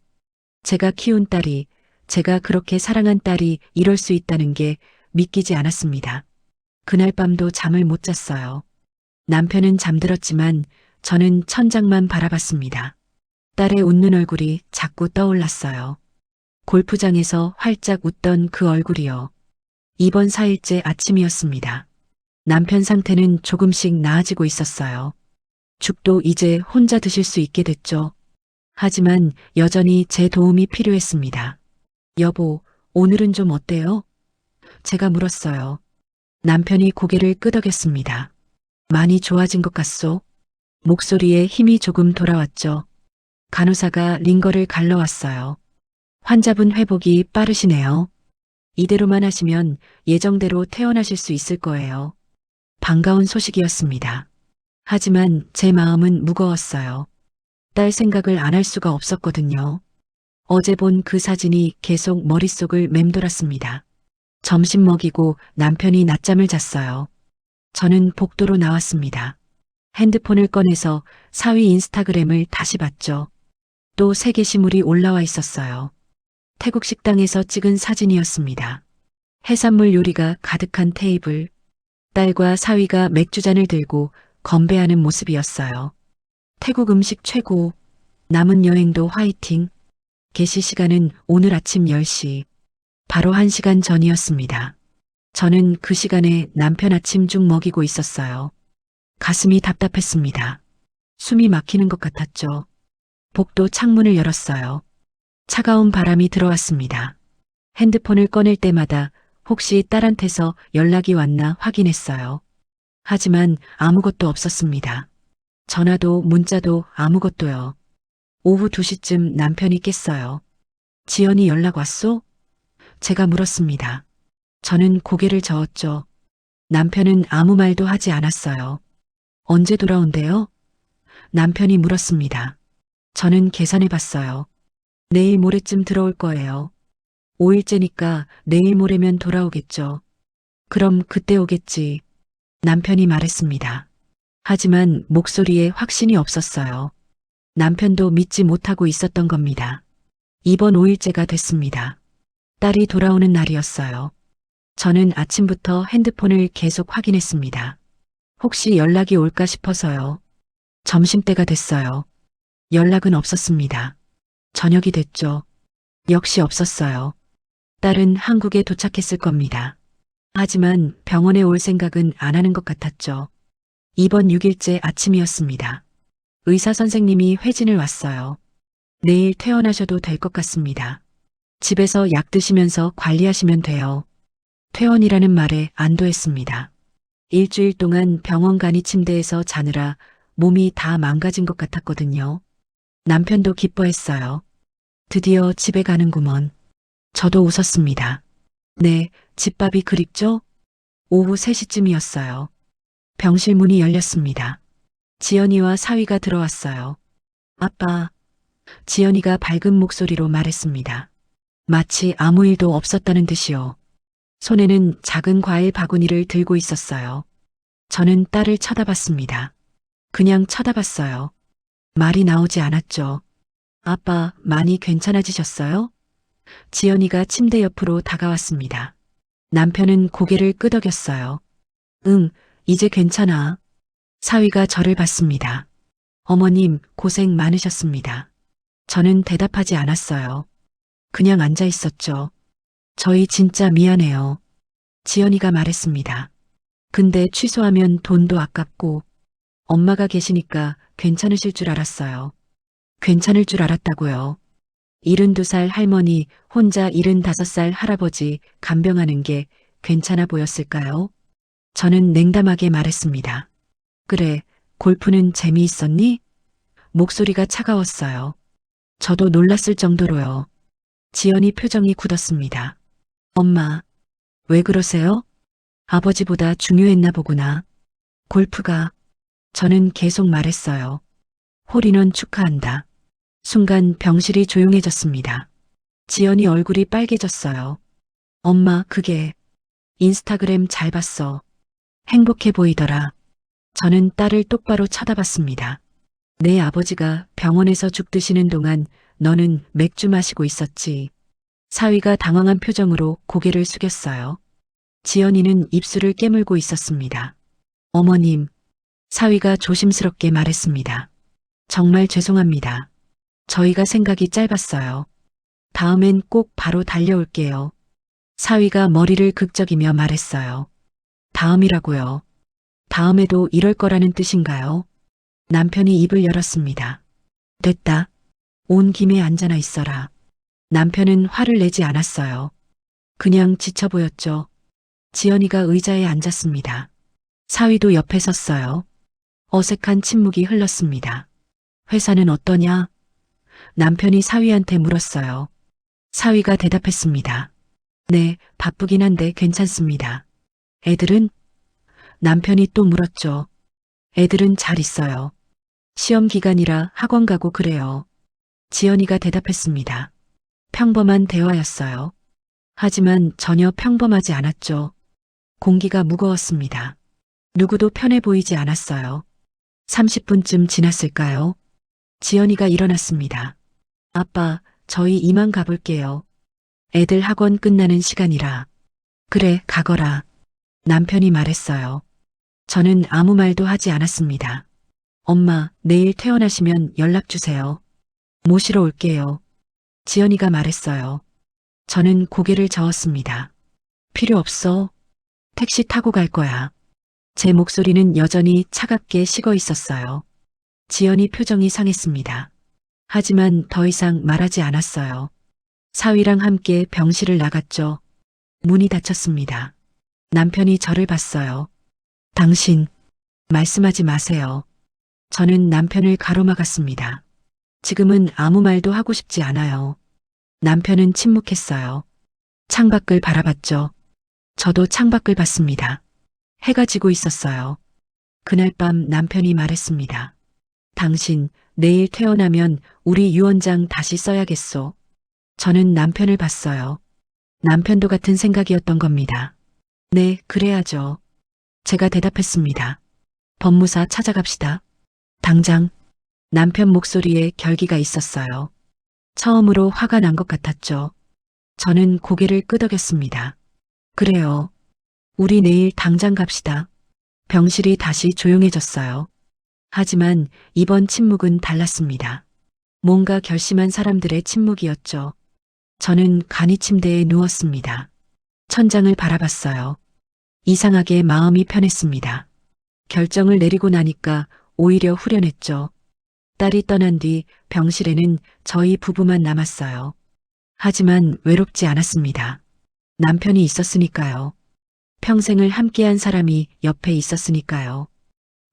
제가 키운 딸이, 제가 그렇게 사랑한 딸이 이럴 수 있다는 게 믿기지 않았습니다. 그날 밤도 잠을 못 잤어요. 남편은 잠들었지만 저는 천장만 바라봤습니다. 딸의 웃는 얼굴이 자꾸 떠올랐어요. 골프장에서 활짝 웃던 그 얼굴이요. 이번 4일째 아침이었습니다. 남편 상태는 조금씩 나아지고 있었어요. 죽도 이제 혼자 드실 수 있게 됐죠. 하지만 여전히 제 도움이 필요했습니다. 여보, 오늘은 좀 어때요? 제가 물었어요. 남편이 고개를 끄덕였습니다. 많이 좋아진 것 같소? 목소리에 힘이 조금 돌아왔죠. 간호사가 링거를 갈러왔어요. 환자분 회복이 빠르시네요. 이대로만 하시면 예정대로 퇴원하실 수 있을 거예요. 반가운 소식이었습니다. 하지만 제 마음은 무거웠어요. 딸 생각을 안 할 수가 없었거든요. 어제 본 그 사진이 계속 머릿속을 맴돌았습니다. 점심 먹이고 남편이 낮잠을 잤어요. 저는 복도로 나왔습니다. 핸드폰을 꺼내서 사위 인스타그램을 다시 봤죠. 또 새 게시물이 올라와 있었어요. 태국 식당에서 찍은 사진이었습니다. 해산물 요리가 가득한 테이블, 딸과 사위가 맥주잔을 들고 건배하는 모습이었어요. 태국 음식 최고, 남은 여행도 화이팅. 게시 시간은 오늘 아침 10시, 바로 1시간 전이었습니다. 저는 그 시간에 남편 아침 죽 먹이고 있었어요. 가슴이 답답했습니다. 숨이 막히는 것 같았죠. 복도 창문을 열었어요. 차가운 바람이 들어왔습니다. 핸드폰을 꺼낼 때마다 혹시 딸한테서 연락이 왔나 확인했어요. 하지만 아무것도 없었습니다. 전화도 문자도 아무것도요. 오후 2시쯤 남편이 깼어요. 지연이 연락 왔소? 제가 물었습니다. 저는 고개를 저었죠. 남편은 아무 말도 하지 않았어요. 언제 돌아온대요? 남편이 물었습니다. 저는 계산해 봤어요. 내일 모레쯤 들어올 거예요. 5일째니까 내일 모레면 돌아오겠죠. 그럼 그때 오겠지. 남편이 말했습니다. 하지만 목소리에 확신이 없었어요. 남편도 믿지 못하고 있었던 겁니다. 이번 5일째가 됐습니다. 딸이 돌아오는 날이었어요. 저는 아침부터 핸드폰을 계속 확인했습니다. 혹시 연락이 올까 싶어서요. 점심때가 됐어요. 연락은 없었습니다. 저녁이 됐죠. 역시 없었어요. 딸은 한국에 도착했을 겁니다. 하지만 병원에 올 생각은 안 하는 것 같았죠. 이번 6일째 아침이었습니다. 의사 선생님이 회진을 왔어요. 내일 퇴원하셔도 될 것 같습니다. 집에서 약 드시면서 관리하시면 돼요. 퇴원이라는 말에 안도했습니다. 일주일 동안 병원 간이 침대에서 자느라 몸이 다 망가진 것 같았거든요. 남편도 기뻐했어요. 드디어 집에 가는구먼. 저도 웃었습니다. 네, 집밥이 그립죠? 오후 3시쯤이었어요. 병실 문이 열렸습니다. 지연이와 사위가 들어왔어요. 아빠, 지연이가 밝은 목소리로 말했습니다. 마치 아무 일도 없었다는 듯이요. 손에는 작은 과일 바구니를 들고 있었어요. 저는 딸을 쳐다봤습니다. 그냥 쳐다봤어요. 말이 나오지 않았죠. 아빠, 많이 괜찮아지셨어요? 지연이가 침대 옆으로 다가왔습니다. 남편은 고개를 끄덕였어요. 응, 이제 괜찮아. 사위가 저를 봤습니다. 어머님, 고생 많으셨습니다. 저는 대답하지 않았어요. 그냥 앉아 있었죠. 저희 진짜 미안해요. 지연이가 말했습니다. 근데 취소하면 돈도 아깝고 엄마가 계시니까 괜찮으실 줄 알았어요. 괜찮을 줄 알았다고요. 72살 할머니 혼자 75살 할아버지 간병하는 게 괜찮아 보였을까요? 저는 냉담하게 말했습니다. 그래, 골프는 재미있었니? 목소리가 차가웠어요. 저도 놀랐을 정도로요. 지연이 표정이 굳었습니다. 엄마, 왜 그러세요? 아버지보다 중요했나 보구나. 골프가. 저는 계속 말했어요. 홀인원 축하한다. 순간 병실이 조용해졌습니다. 지연이 얼굴이 빨개졌어요. 엄마, 그게 인스타그램 잘 봤어. 행복해 보이더라. 저는 딸을 똑바로 쳐다봤습니다. 내 아버지가 병원에서 죽드시는 동안 너는 맥주 마시고 있었지. 사위가 당황한 표정으로 고개를 숙였어요. 지연이는 입술을 깨물고 있었습니다. 어머님, 사위가 조심스럽게 말했습니다. 정말 죄송합니다. 저희가 생각이 짧았어요. 다음엔 꼭 바로 달려올게요. 사위가 머리를 극적이며 말했어요. 다음이라고요. 다음에도 이럴 거라는 뜻인가요? 남편이 입을 열었습니다. 됐다. 온 김에 앉아나 있어라. 남편은 화를 내지 않았어요. 그냥 지쳐 보였죠. 지연이가 의자에 앉았습니다. 사위도 옆에 섰어요. 어색한 침묵이 흘렀습니다. 회사는 어떠냐? 남편이 사위한테 물었어요. 사위가 대답했습니다. 네, 바쁘긴 한데 괜찮습니다. 애들은? 남편이 또 물었죠. 애들은 잘 있어요. 시험 기간이라 학원 가고 그래요. 지연이가 대답했습니다. 평범한 대화였어요. 하지만 전혀 평범하지 않았죠. 공기가 무거웠습니다. 누구도 편해 보이지 않았어요. 30분쯤 지났을까요? 지연이가 일어났습니다. 아빠, 저희 이만 가볼게요. 애들 학원 끝나는 시간이라. 그래, 가거라. 남편이 말했어요. 저는 아무 말도 하지 않았습니다. 엄마, 내일 퇴원하시면 연락 주세요. 모시러 올게요. 지연이가 말했어요. 저는 고개를 저었습니다. 필요 없어. 택시 타고 갈 거야. 제 목소리는 여전히 차갑게 식어 있었어요. 지연이 표정이 상했습니다. 하지만 더 이상 말하지 않았어요. 사위랑 함께 병실을 나갔죠. 문이 닫혔습니다. 남편이 저를 봤어요. 당신, 말씀하지 마세요. 저는 남편을 가로막았습니다. 지금은 아무 말도 하고 싶지 않아요. 남편은 침묵했어요. 창밖을 바라봤죠. 저도 창밖을 봤습니다. 해가 지고 있었어요. 그날 밤 남편이 말했습니다. 당신, 내일 퇴원하면 우리 유언장 다시 써야겠소. 저는 남편을 봤어요. 남편도 같은 생각이었던 겁니다. 네, 그래야죠. 제가 대답했습니다. 법무사 찾아갑시다. 당장. 남편 목소리에 결기가 있었어요. 처음으로 화가 난 것 같았죠. 저는 고개를 끄덕였습니다. 그래요. 우리 내일 당장 갑시다. 병실이 다시 조용해졌어요. 하지만 이번 침묵은 달랐습니다. 뭔가 결심한 사람들의 침묵이었죠. 저는 간이 침대에 누웠습니다. 천장을 바라봤어요. 이상하게 마음이 편했습니다. 결정을 내리고 나니까 오히려 후련했죠. 딸이 떠난 뒤 병실에는 저희 부부만 남았어요. 하지만 외롭지 않았습니다. 남편이 있었으니까요. 평생을 함께한 사람이 옆에 있었으니까요.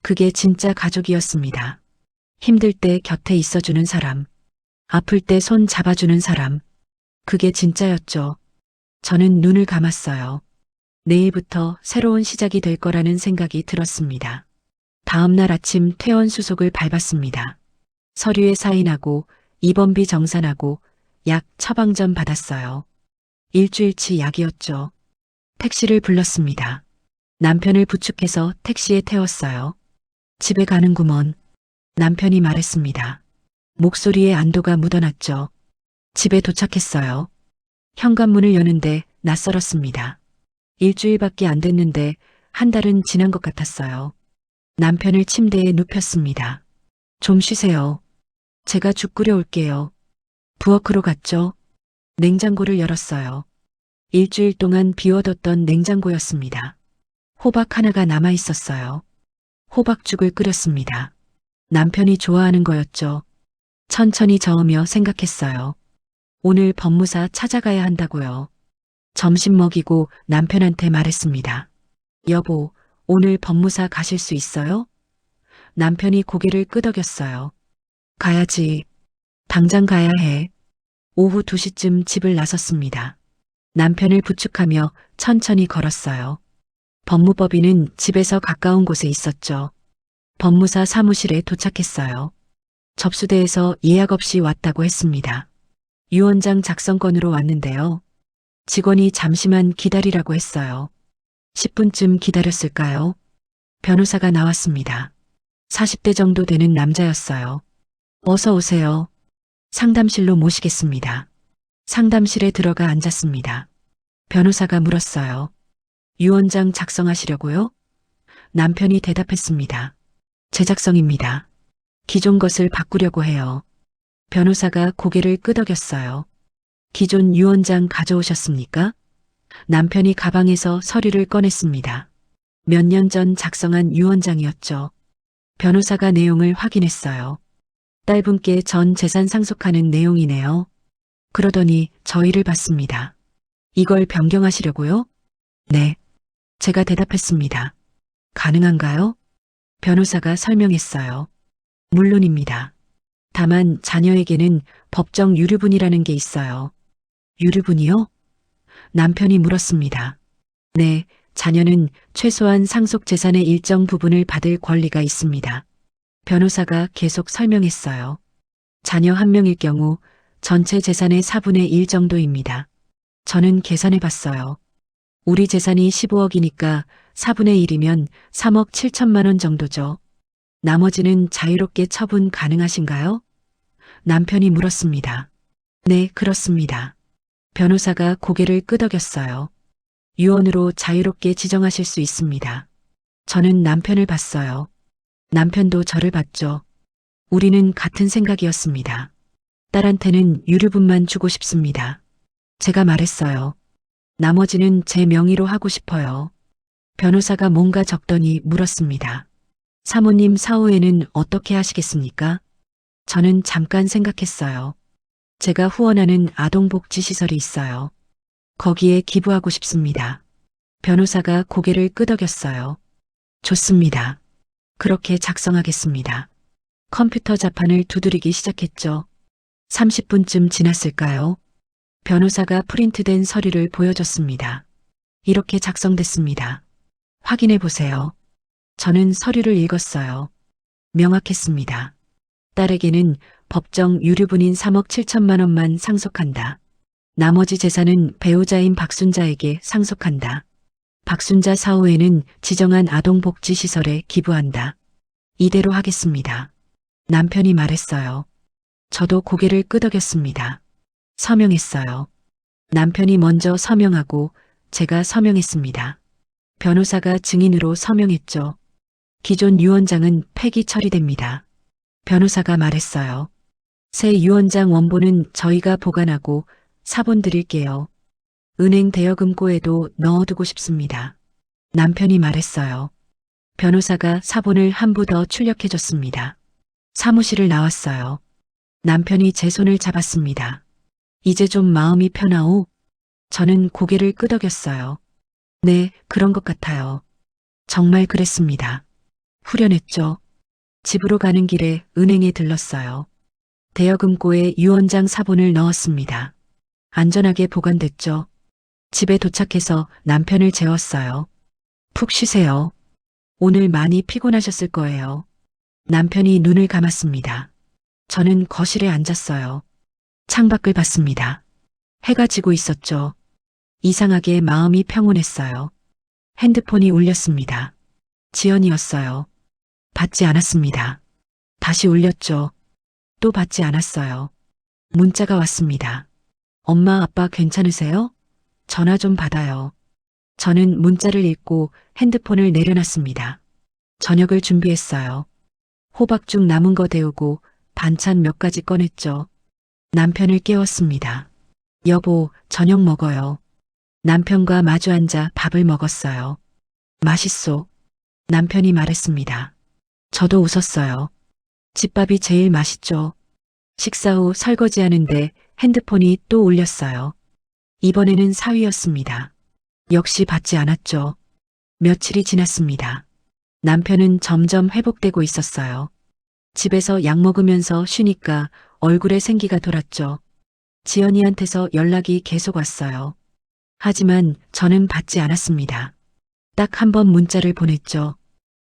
그게 진짜 가족이었습니다. 힘들 때 곁에 있어주는 사람, 아플 때 손 잡아주는 사람. 그게 진짜였죠. 저는 눈을 감았어요. 내일부터 새로운 시작이 될 거라는 생각이 들었습니다. 다음 날 아침 퇴원 수속을 밟았습니다. 서류에 사인하고 입원비 정산하고 약 처방전 받았어요. 일주일치 약이었죠. 택시를 불렀습니다. 남편을 부축해서 택시에 태웠어요. 집에 가는구먼. 남편이 말했습니다. 목소리에 안도가 묻어났죠. 집에 도착했어요. 현관문을 여는데 낯설었습니다. 일주일밖에 안 됐는데 한 달은 지난 것 같았어요. 남편을 침대에 눕혔습니다. 좀 쉬세요. 제가 죽 끓여올게요. 부엌으로 갔죠. 냉장고를 열었어요. 일주일 동안 비워뒀던 냉장고였습니다. 호박 하나가 남아 있었어요. 호박죽을 끓였습니다. 남편이 좋아하는 거였죠. 천천히 저으며 생각했어요. 오늘 법무사 찾아가야 한다고요. 점심 먹이고 남편한테 말했습니다. 여보, 오늘 법무사 가실 수 있어요? 남편이 고개를 끄덕였어요. 가야지. 당장 가야 해. 오후 2시쯤 집을 나섰습니다. 남편을 부축하며 천천히 걸었어요. 법무법인은 집에서 가까운 곳에 있었죠. 법무사 사무실에 도착했어요. 접수대에서 예약 없이 왔다고 했습니다. 유언장 작성건으로 왔는데요. 직원이 잠시만 기다리라고 했어요. 10분쯤 기다렸을까요? 변호사가 나왔습니다. 40대 정도 되는 남자였어요. 어서 오세요. 상담실로 모시겠습니다. 상담실에 들어가 앉았습니다. 변호사가 물었어요. 유언장 작성하시려고요? 남편이 대답했습니다. 제 작성입니다. 기존 것을 바꾸려고 해요. 변호사가 고개를 끄덕였어요. 기존 유언장 가져오셨습니까? 남편이 가방에서 서류를 꺼냈습니다. 몇 년 전 작성한 유언장이었죠. 변호사가 내용을 확인했어요. 딸분께 전 재산 상속하는 내용이네요. 그러더니 저희를 봤습니다. 이걸 변경하시려고요? 네. 제가 대답했습니다. 가능한가요? 변호사가 설명했어요. 물론입니다. 다만 자녀에게는 법정 유류분이라는 게 있어요. 유류분이요? 남편이 물었습니다. 네, 자녀는 최소한 상속 재산의 일정 부분을 받을 권리가 있습니다. 변호사가 계속 설명했어요. 자녀 한 명일 경우 전체 재산의 4분의 1 정도입니다. 저는 계산해 봤어요. 우리 재산이 15억이니까 4분의 1이면 3억 7천만 원 정도죠. 나머지는 자유롭게 처분 가능하신가요? 남편이 물었습니다. 네, 그렇습니다. 변호사가 고개를 끄덕였어요. 유언으로 자유롭게 지정하실 수 있습니다. 저는 남편을 봤어요. 남편도 저를 봤죠. 우리는 같은 생각이었습니다. 딸한테는 유류분만 주고 싶습니다. 제가 말했어요. 나머지는 제 명의로 하고 싶어요. 변호사가 뭔가 적더니 물었습니다. 사모님 사후에는 어떻게 하시겠습니까? 저는 잠깐 생각했어요. 제가 후원하는 아동복지시설이 있어요. 거기에 기부하고 싶습니다. 변호사가 고개를 끄덕였어요. 좋습니다. 그렇게 작성하겠습니다. 컴퓨터 자판을 두드리기 시작했죠. 30분쯤 지났을까요? 변호사가 프린트된 서류를 보여줬습니다. 이렇게 작성됐습니다. 확인해 보세요. 저는 서류를 읽었어요. 명확했습니다. 딸에게는 법정 유류분인 3억 7천만 원만 상속한다. 나머지 재산은 배우자인 박순자에게 상속한다. 박순자 사후에는 지정한 아동복지시설에 기부한다. 이대로 하겠습니다. 남편이 말했어요. 저도 고개를 끄덕였습니다. 서명했어요. 남편이 먼저 서명하고 제가 서명했습니다. 변호사가 증인으로 서명했죠. 기존 유언장은 폐기 처리됩니다. 변호사가 말했어요. 새 유언장 원본은 저희가 보관하고 사본 드릴게요. 은행 대여금고에도 넣어두고 싶습니다. 남편이 말했어요. 변호사가 사본을 한 부 더 출력해줬습니다. 사무실을 나왔어요. 남편이 제 손을 잡았습니다. 이제 좀 마음이 편하오? 저는 고개를 끄덕였어요. 네, 그런 것 같아요. 정말 그랬습니다. 후련했죠. 집으로 가는 길에 은행에 들렀어요. 대여금고에 유언장 사본을 넣었습니다. 안전하게 보관됐죠. 집에 도착해서 남편을 재웠어요. 푹 쉬세요. 오늘 많이 피곤하셨을 거예요. 남편이 눈을 감았습니다. 저는 거실에 앉았어요. 창밖을 봤습니다. 해가 지고 있었죠. 이상하게 마음이 평온했어요. 핸드폰이 울렸습니다. 지연이었어요. 받지 않았습니다. 다시 울렸죠. 또 받지 않았어요. 문자가 왔습니다. 엄마, 아빠 괜찮으세요? 전화 좀 받아요. 저는 문자를 읽고 핸드폰을 내려놨습니다. 저녁을 준비했어요. 호박죽 남은 거 데우고 반찬 몇 가지 꺼냈죠. 남편을 깨웠습니다. 여보, 저녁 먹어요. 남편과 마주 앉아 밥을 먹었어요. 맛있소. 남편이 말했습니다. 저도 웃었어요. 집밥이 제일 맛있죠. 식사 후 설거지하는데 핸드폰이 또 울렸어요. 이번에는 사위였습니다. 역시 받지 않았죠. 며칠이 지났습니다. 남편은 점점 회복되고 있었어요. 집에서 약 먹으면서 쉬니까 얼굴에 생기가 돌았죠. 지연이한테서 연락이 계속 왔어요. 하지만 저는 받지 않았습니다. 딱 한 번 문자를 보냈죠.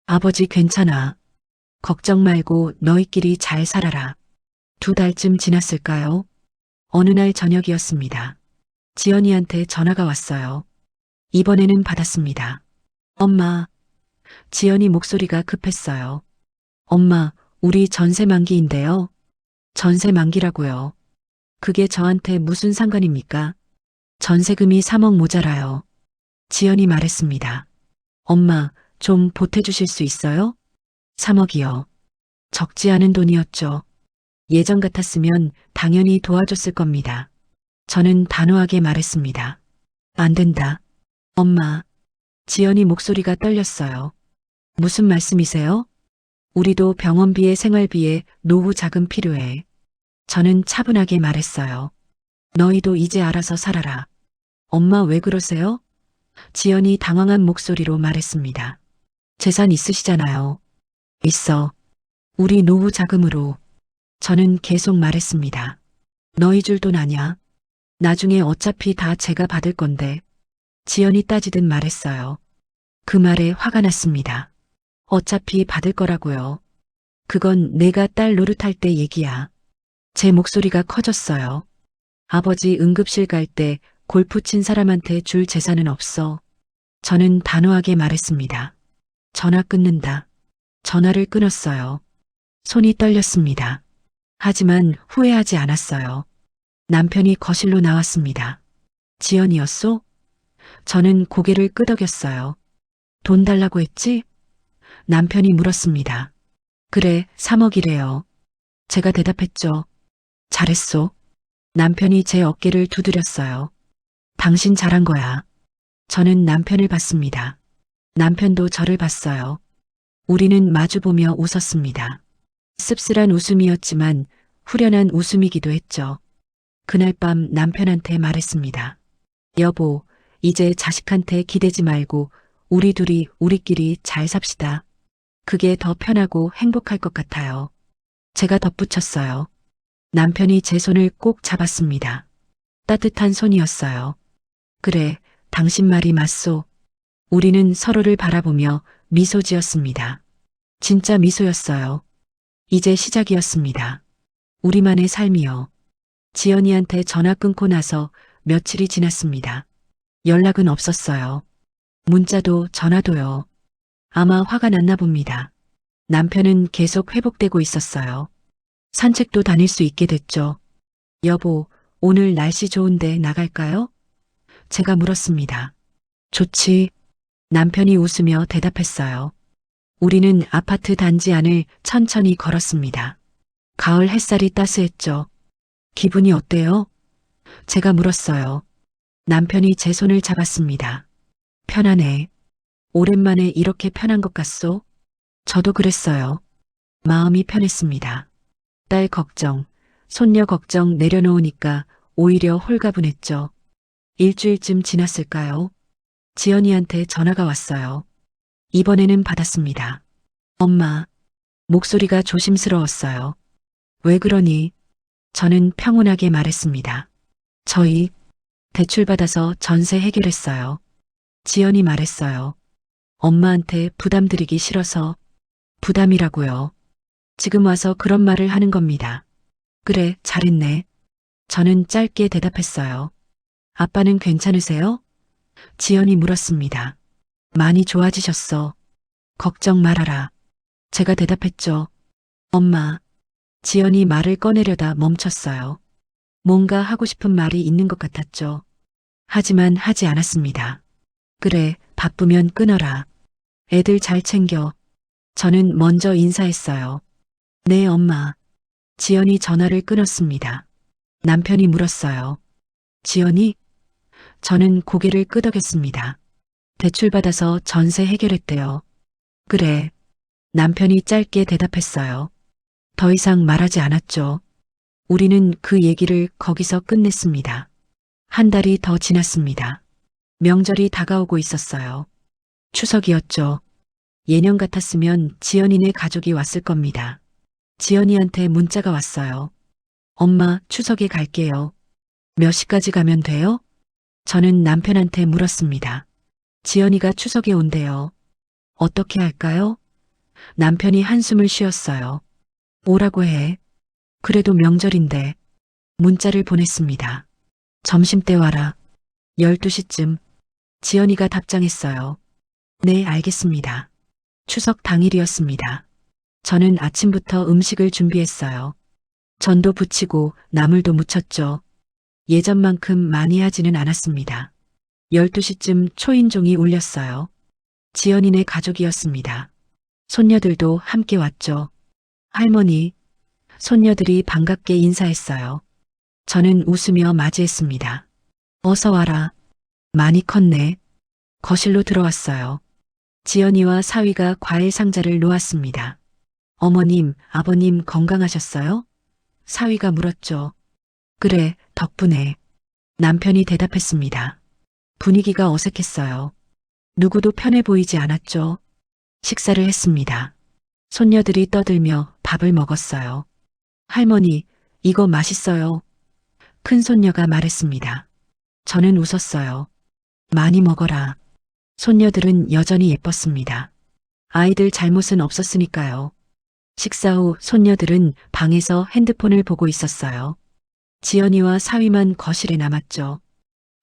아버지 괜찮아. 걱정 말고 너희끼리 잘 살아라. 2달쯤 지났을까요? 어느 날 저녁이었습니다. 지연이한테 전화가 왔어요. 이번에는 받았습니다. 엄마. 지연이 목소리가 급했어요. 엄마, 우리 전세 만기인데요. 전세 만기라고요. 그게 저한테 무슨 상관입니까? 전세금이 3억 모자라요. 지연이 말했습니다. 엄마, 좀 보태주실 수 있어요? 3억이요. 적지 않은 돈이었죠. 예전 같았으면 당연히 도와줬을 겁니다. 저는 단호하게 말했습니다. 안 된다. 엄마. 지연이 목소리가 떨렸어요. 무슨 말씀이세요? 우리도 병원비에 생활비에 노후 자금 필요해. 저는 차분하게 말했어요. 너희도 이제 알아서 살아라. 엄마 왜 그러세요? 지연이 당황한 목소리로 말했습니다. 재산 있으시잖아요. 있어. 우리 노후 자금으로. 저는 계속 말했습니다. 너희 줄 돈 아냐? 나중에 어차피 다 제가 받을 건데. 지연이 따지듯 말했어요. 그 말에 화가 났습니다. 어차피 받을 거라고요. 그건 내가 딸 노릇할 때 얘기야. 제 목소리가 커졌어요. 아버지 응급실 갈 때 골프 친 사람한테 줄 재산은 없어. 저는 단호하게 말했습니다. 전화 끊는다. 전화를 끊었어요. 손이 떨렸습니다. 하지만 후회하지 않았어요. 남편이 거실로 나왔습니다. 지연이었소? 저는 고개를 끄덕였어요. 돈 달라고 했지? 남편이 물었습니다. 그래, 3억이래요. 제가 대답했죠. 잘했소. 남편이 제 어깨를 두드렸어요. 당신 잘한 거야. 저는 남편을 봤습니다. 남편도 저를 봤어요. 우리는 마주보며 웃었습니다. 씁쓸한 웃음이었지만 후련한 웃음이기도 했죠. 그날 밤 남편한테 말했습니다. 여보, 이제 자식한테 기대지 말고 우리 둘이 우리끼리 잘 삽시다. 그게 더 편하고 행복할 것 같아요. 제가 덧붙였어요. 남편이 제 손을 꼭 잡았습니다. 따뜻한 손이었어요. 그래, 당신 말이 맞소. 우리는 서로를 바라보며 미소 지었습니다. 진짜 미소였어요. 이제 시작이었습니다. 우리만의 삶이요. 지연이한테 전화 끊고 나서 며칠이 지났습니다. 연락은 없었어요. 문자도 전화도요. 아마 화가 났나 봅니다. 남편은 계속 회복되고 있었어요. 산책도 다닐 수 있게 됐죠. 여보, 오늘 날씨 좋은데 나갈까요? 제가 물었습니다. 좋지. 남편이 웃으며 대답했어요. 우리는 아파트 단지 안을 천천히 걸었습니다. 가을 햇살이 따스했죠. 기분이 어때요? 제가 물었어요. 남편이 제 손을 잡았습니다. 편하네. 오랜만에 이렇게 편한 것 같소? 저도 그랬어요. 마음이 편했습니다. 딸 걱정, 손녀 걱정 내려놓으니까 오히려 홀가분했죠. 일주일쯤 지났을까요? 지연이한테 전화가 왔어요. 이번에는 받았습니다. 엄마, 목소리가 조심스러웠어요. 왜 그러니? 저는 평온하게 말했습니다. 저희 대출받아서 전세 해결했어요. 지연이 말했어요. 엄마한테 부담 드리기 싫어서. 부담이라고요. 지금 와서 그런 말을 하는 겁니다. 그래, 잘했네. 저는 짧게 대답했어요. 아빠는 괜찮으세요? 지연이 물었습니다. 많이 좋아지셨어. 걱정 말아라. 제가 대답했죠. 엄마. 지연이 말을 꺼내려다 멈췄어요. 뭔가 하고 싶은 말이 있는 것 같았죠. 하지만 하지 않았습니다. 그래, 바쁘면 끊어라. 애들 잘 챙겨. 저는 먼저 인사했어요. 네, 엄마. 지연이 전화를 끊었습니다. 남편이 물었어요. 지연이? 저는 고개를 끄덕였습니다. 대출받아서 전세 해결했대요. 그래. 남편이 짧게 대답했어요. 더 이상 말하지 않았죠. 우리는 그 얘기를 거기서 끝냈습니다. 한 달이 더 지났습니다. 명절이 다가오고 있었어요. 추석이었죠. 예년 같았으면 지연이네 가족이 왔을 겁니다. 지연이한테 문자가 왔어요. 엄마, 추석에 갈게요. 몇 시까지 가면 돼요? 저는 남편한테 물었습니다. 지연이가 추석에 온대요. 어떻게 할까요? 남편이 한숨을 쉬었어요. 오라고 해. 그래도 명절인데. 문자를 보냈습니다. 점심때 와라. 12시쯤. 지연이가 답장했어요. 네, 알겠습니다. 추석 당일이었습니다. 저는 아침부터 음식을 준비했어요. 전도 부치고 나물도 무쳤죠. 예전만큼 많이 하지는 않았습니다. 12시쯤 초인종이 울렸어요. 지연이네 가족이었습니다. 손녀들도 함께 왔죠. 할머니, 손녀들이 반갑게 인사했어요. 저는 웃으며 맞이했습니다. 어서 와라. 많이 컸네. 거실로 들어왔어요. 지연이와 사위가 과일 상자를 놓았습니다. 어머님, 아버님 건강하셨어요? 사위가 물었죠. 그래, 덕분에. 남편이 대답했습니다. 분위기가 어색했어요. 누구도 편해 보이지 않았죠. 식사를 했습니다. 손녀들이 떠들며 밥을 먹었어요. 할머니, 이거 맛있어요. 큰 손녀가 말했습니다. 저는 웃었어요. 많이 먹어라. 손녀들은 여전히 예뻤습니다. 아이들 잘못은 없었으니까요. 식사 후 손녀들은 방에서 핸드폰을 보고 있었어요. 지연이와 사위만 거실에 남았죠.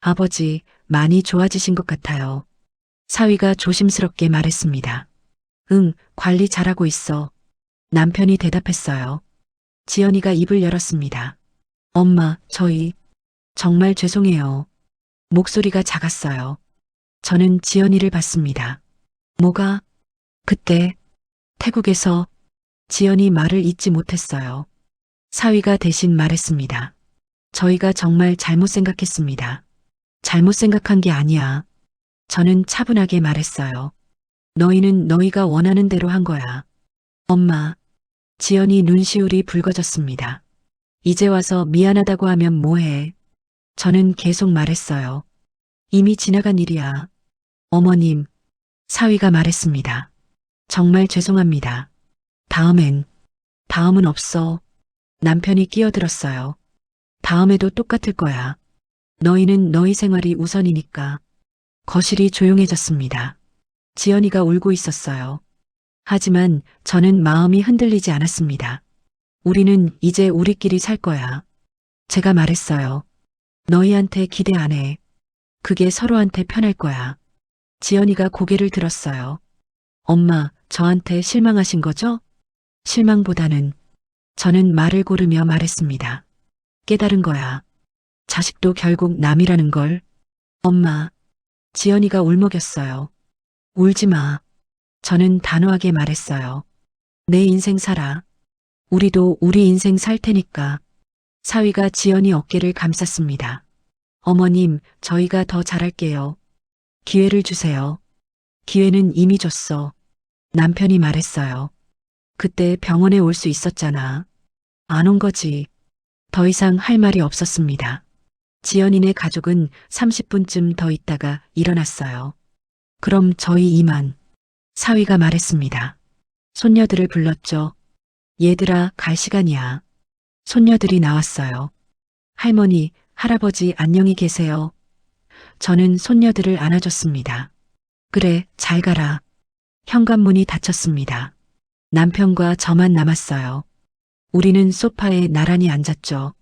아버지, 많이 좋아지신 것 같아요. 사위가 조심스럽게 말했습니다. 응, 관리 잘하고 있어. 남편이 대답했어요. 지연이가 입을 열었습니다. 엄마, 저희 정말 죄송해요. 목소리가 작았어요. 저는 지연이를 봤습니다. 뭐가? 그때 태국에서 지연이 말을 잇지 못했어요. 사위가 대신 말했습니다. 저희가 정말 잘못 생각했습니다. 잘못 생각한 게 아니야. 저는 차분하게 말했어요. 너희는 너희가 원하는 대로 한 거야. 엄마, 지연이 눈시울이 붉어졌습니다. 이제 와서 미안하다고 하면 뭐해. 저는 계속 말했어요. 이미 지나간 일이야. 어머님, 사위가 말했습니다. 정말 죄송합니다. 다음은 없어. 남편이 끼어들었어요. 다음에도 똑같을 거야. 너희는 너희 생활이 우선이니까. 거실이 조용해졌습니다. 지연이가 울고 있었어요. 하지만 저는 마음이 흔들리지 않았습니다. 우리는 이제 우리끼리 살 거야. 제가 말했어요. 너희한테 기대 안 해. 그게 서로한테 편할 거야. 지연이가 고개를 들었어요. 엄마, 저한테 실망하신 거죠? 실망보다는 저는 말을 고르며 말했습니다. 깨달은 거야. 자식도 결국 남이라는 걸. 엄마, 지연이가 울먹였어요. 울지 마. 저는 단호하게 말했어요. 내 인생 살아. 우리도 우리 인생 살 테니까. 사위가 지연이 어깨를 감쌌습니다. 어머님, 저희가 더 잘할게요. 기회를 주세요. 기회는 이미 줬어. 남편이 말했어요. 그때 병원에 올 수 있었잖아. 안 온 거지. 더 이상 할 말이 없었습니다. 지연이네 가족은 30분쯤 더 있다가 일어났어요. 그럼 저희 이만. 사위가 말했습니다. 손녀들을 불렀죠. 얘들아, 갈 시간이야. 손녀들이 나왔어요. 할머니, 할아버지 안녕히 계세요. 저는 손녀들을 안아줬습니다. 그래, 잘 가라. 현관문이 닫혔습니다. 남편과 저만 남았어요. 우리는 소파에 나란히 앉았죠.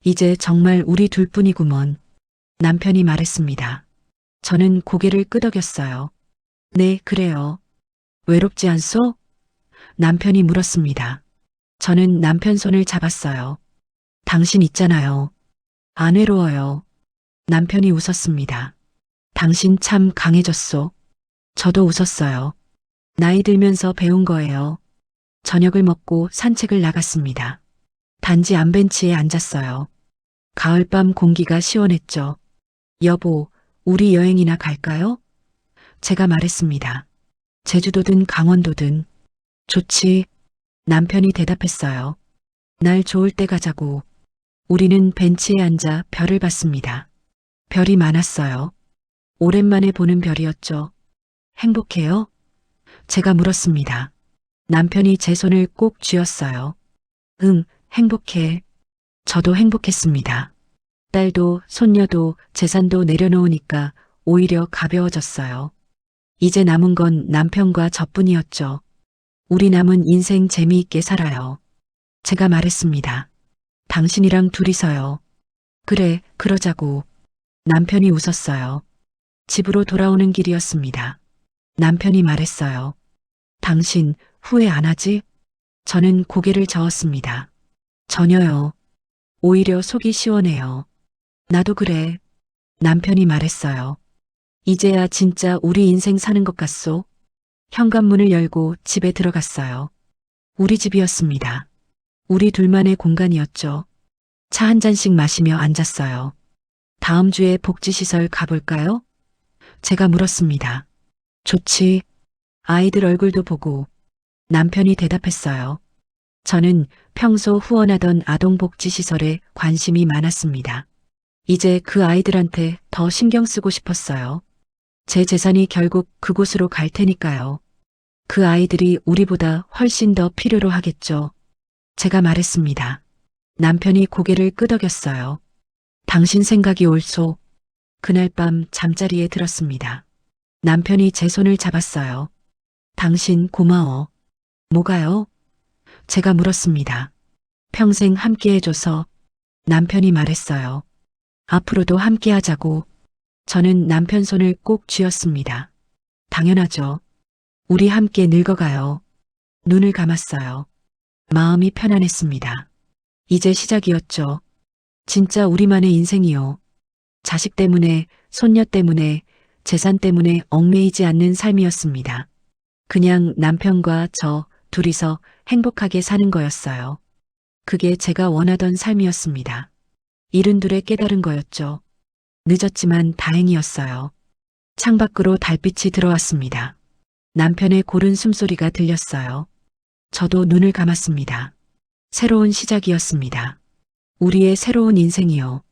이제 정말 우리 둘뿐이구먼. 남편이 말했습니다. 저는 고개를 끄덕였어요. 네, 그래요. 외롭지 않소? 남편이 물었습니다. 저는 남편 손을 잡았어요. 당신 있잖아요. 안 외로워요. 남편이 웃었습니다. 당신 참 강해졌소. 저도 웃었어요. 나이 들면서 배운 거예요. 저녁을 먹고 산책을 나갔습니다. 단지 암벤치에 앉았어요. 가을밤 공기가 시원했죠. 여보, 우리 여행이나 갈까요? 제가 말했습니다. 제주도든 강원도든. 좋지. 남편이 대답했어요. 날 좋을 때 가자고. 우리는 벤치에 앉아 별을 봤습니다. 별이 많았어요. 오랜만에 보는 별이었죠. 행복해요? 제가 물었습니다. 남편이 제 손을 꼭 쥐었어요. 응, 행복해. 저도 행복했습니다. 딸도 손녀도 재산도 내려놓으니까 오히려 가벼워졌어요. 이제 남은 건 남편과 저뿐이었죠. 우리 남은 인생 재미있게 살아요. 제가 말했습니다. 당신이랑 둘이서요. 그래, 그러자고. 남편이 웃었어요. 집으로 돌아오는 길이었습니다. 남편이 말했어요. 당신 후회 안 하지? 저는 고개를 저었습니다. 전혀요. 오히려 속이 시원해요. 나도 그래. 남편이 말했어요. 이제야 진짜 우리 인생 사는 것 같소. 현관문을 열고 집에 들어갔어요. 우리 집이었습니다. 우리 둘만의 공간이었죠. 차 한 잔씩 마시며 앉았어요. 다음 주에 복지시설 가볼까요? 제가 물었습니다. 좋지. 아이들 얼굴도 보고. 남편이 대답했어요. 저는 평소 후원하던 아동복지시설에 관심이 많았습니다. 이제 그 아이들한테 더 신경 쓰고 싶었어요. 제 재산이 결국 그곳으로 갈 테니까요. 그 아이들이 우리보다 훨씬 더 필요로 하겠죠. 제가 말했습니다. 남편이 고개를 끄덕였어요. 당신 생각이 옳소. 그날 밤 잠자리에 들었습니다. 남편이 제 손을 잡았어요. 당신 고마워. 뭐가요? 제가 물었습니다. 평생 함께 해줘서. 남편이 말했어요. 앞으로도 함께 하자고. 저는 남편 손을 꼭 쥐었습니다. 당연하죠. 우리 함께 늙어가요. 눈을 감았어요. 마음이 편안했습니다. 이제 시작이었죠. 진짜 우리만의 인생이요. 자식 때문에, 손녀 때문에, 재산 때문에 얽매이지 않는 삶이었습니다. 그냥 남편과 저 둘이서 행복하게 사는 거였어요. 그게 제가 원하던 삶이었습니다. 이른둘에 깨달은 거였죠. 늦었지만 다행이었어요. 창밖으로 달빛이 들어왔습니다. 남편의 고른 숨소리가 들렸어요. 저도 눈을 감았습니다. 새로운 시작이었습니다. 우리의 새로운 인생이요.